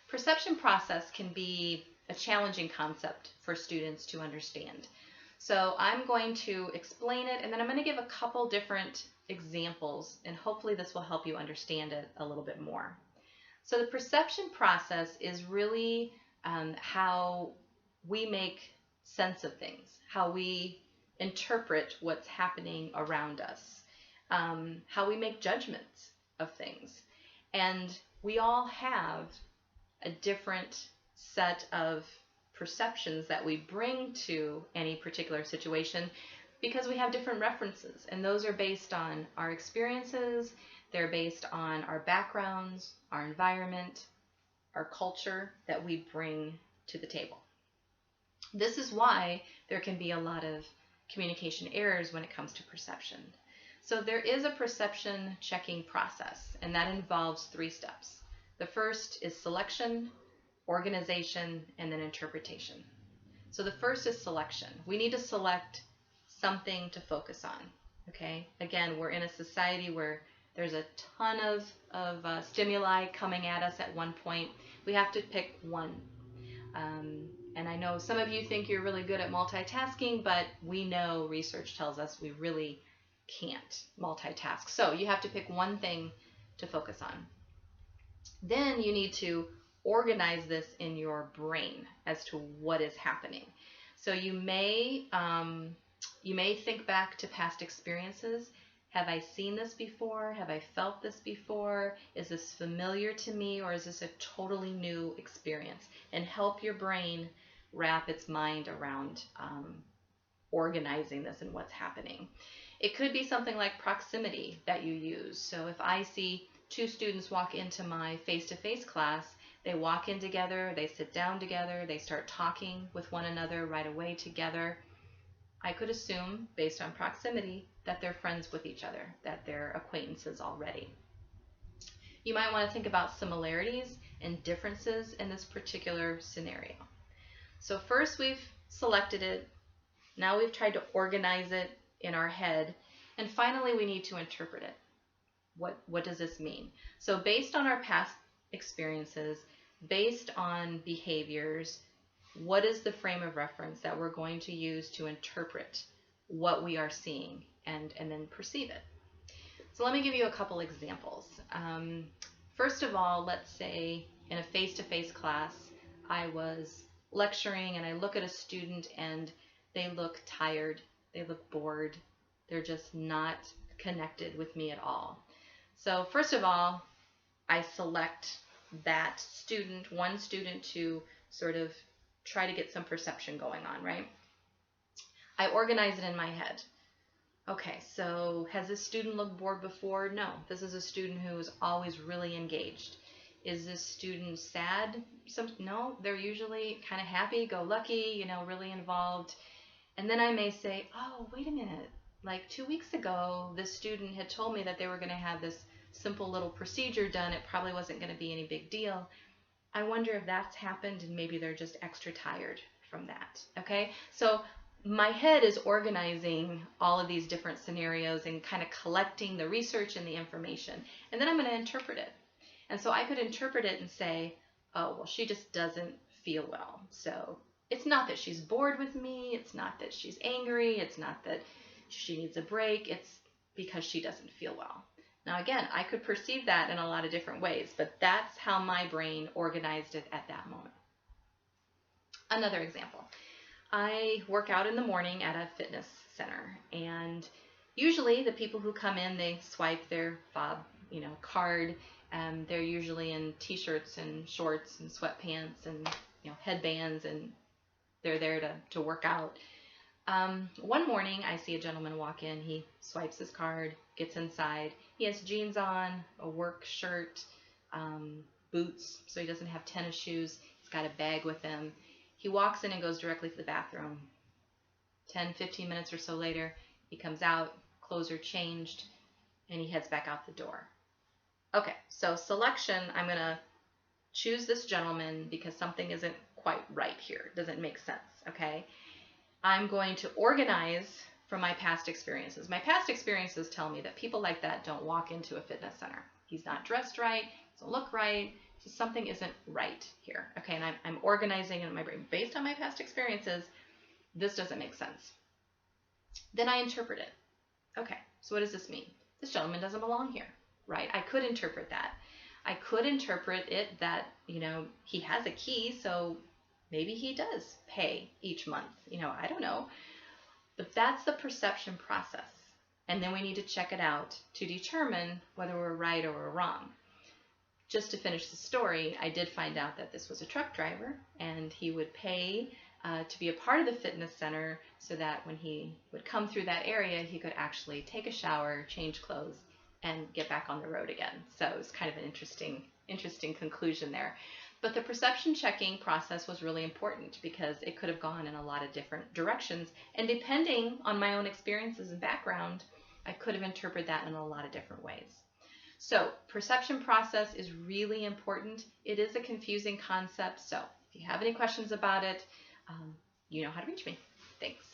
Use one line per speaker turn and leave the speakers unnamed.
perception process can be a challenging concept for students to understand. So I'm going to explain it, and then I'm going to give a couple different examples, and hopefully this will help you understand it a little bit more. So the perception process is really how we make sense of things, how we interpret what's happening around us, how we make judgments of things. And we all have a different set of perceptions that we bring to any particular situation because we have different references, and those are based on our experiences, they're based on our backgrounds, our environment, our culture that we bring to the table. This is why there can be a lot of communication errors when it comes to perception. So there is a perception checking process, and that involves 3 steps. The first is selection, organization, and then interpretation. So the first is selection. We need to select something to focus on. Okay? Again, we're in a society where there's a ton of stimuli coming at us at one point. We have to pick one. And I know some of you think you're really good at multitasking, but we know research tells us we really can't multitask. So you have to pick one thing to focus on. Then you need to organize this in your brain as to what is happening. So you may think back to past experiences. Have I seen this before? Have I felt this before? Is this familiar to me, or is this a totally new experience? And help your brain wrap its mind around organizing this and what's happening. It could be something like proximity that you use. So if I see 2 students walk into my face-to-face class, they walk in together, they sit down together, they start talking with one another right away together, I could assume, based on proximity, that they're friends with each other, that they're acquaintances already. You might want to think about similarities and differences in this particular scenario. So first we've selected it, now we've tried to organize it in our head, and finally we need to interpret it. What does this mean? So based on our past experiences, based on behaviors, what is the frame of reference that we're going to use to interpret what we are seeing and then perceive it? So let me give you a couple examples. First of all, let's say in a face-to-face class, I was lecturing and I look at a student and they look tired, they look bored, they're just not connected with me at all. So first of all, I select that student, one student, to sort of try to get some perception going on, right? I organize it in my head. Okay, so has this student looked bored before? No, this is a student who is always really engaged. Is this student sad? No, they're usually kind of happy-go-lucky, really involved. And then I may say, oh, wait a minute. Like 2 weeks ago, this student had told me that they were going to have this simple little procedure done. It probably wasn't going to be any big deal. I wonder if that's happened and maybe they're just extra tired from that. Okay, so my head is organizing all of these different scenarios and kind of collecting the research and the information, and then I'm going to interpret it. And so I could interpret it and say, oh, well, she just doesn't feel well. So it's not that she's bored with me, it's not that she's angry, it's not that she needs a break, it's because she doesn't feel well. Now again, I could perceive that in a lot of different ways, but that's how my brain organized it at that moment. Another example. I work out in the morning at a fitness center, and usually the people who come in, they swipe their fob, card, and they're usually in t-shirts and shorts and sweatpants and headbands, and they're there to work out. One morning I see a gentleman walk in, he swipes his card, gets inside, he has jeans on, a work shirt, boots, so he doesn't have tennis shoes, he's got a bag with him. He walks in and goes directly to the bathroom. 10-15 minutes or so later, he comes out, clothes are changed, and he heads back out the door. Okay, so selection, I'm going to choose this gentleman because something isn't quite right here. It doesn't make sense, okay? I'm going to organize from my past experiences. My past experiences tell me that people like that don't walk into a fitness center. He's not dressed right, doesn't look right, So something isn't right here. Okay, and I'm organizing in my brain based on my past experiences. This doesn't make sense. Then I interpret it. Okay, so what does this mean? This gentleman doesn't belong here, right? I could interpret that. I could interpret it that, he has a key, so maybe he does pay each month. I don't know. But that's the perception process. And then we need to check it out to determine whether we're right or we're wrong. Just to finish the story, I did find out that this was a truck driver, and he would pay to be a part of the fitness center so that when he would come through that area, he could actually take a shower, change clothes, and get back on the road again. So it was kind of an interesting conclusion there. But the perception checking process was really important because it could have gone in a lot of different directions. And depending on my own experiences and background, I could have interpreted that in a lot of different ways. So perception process is really important. It is a confusing concept. So if you have any questions about it, you know how to reach me. Thanks.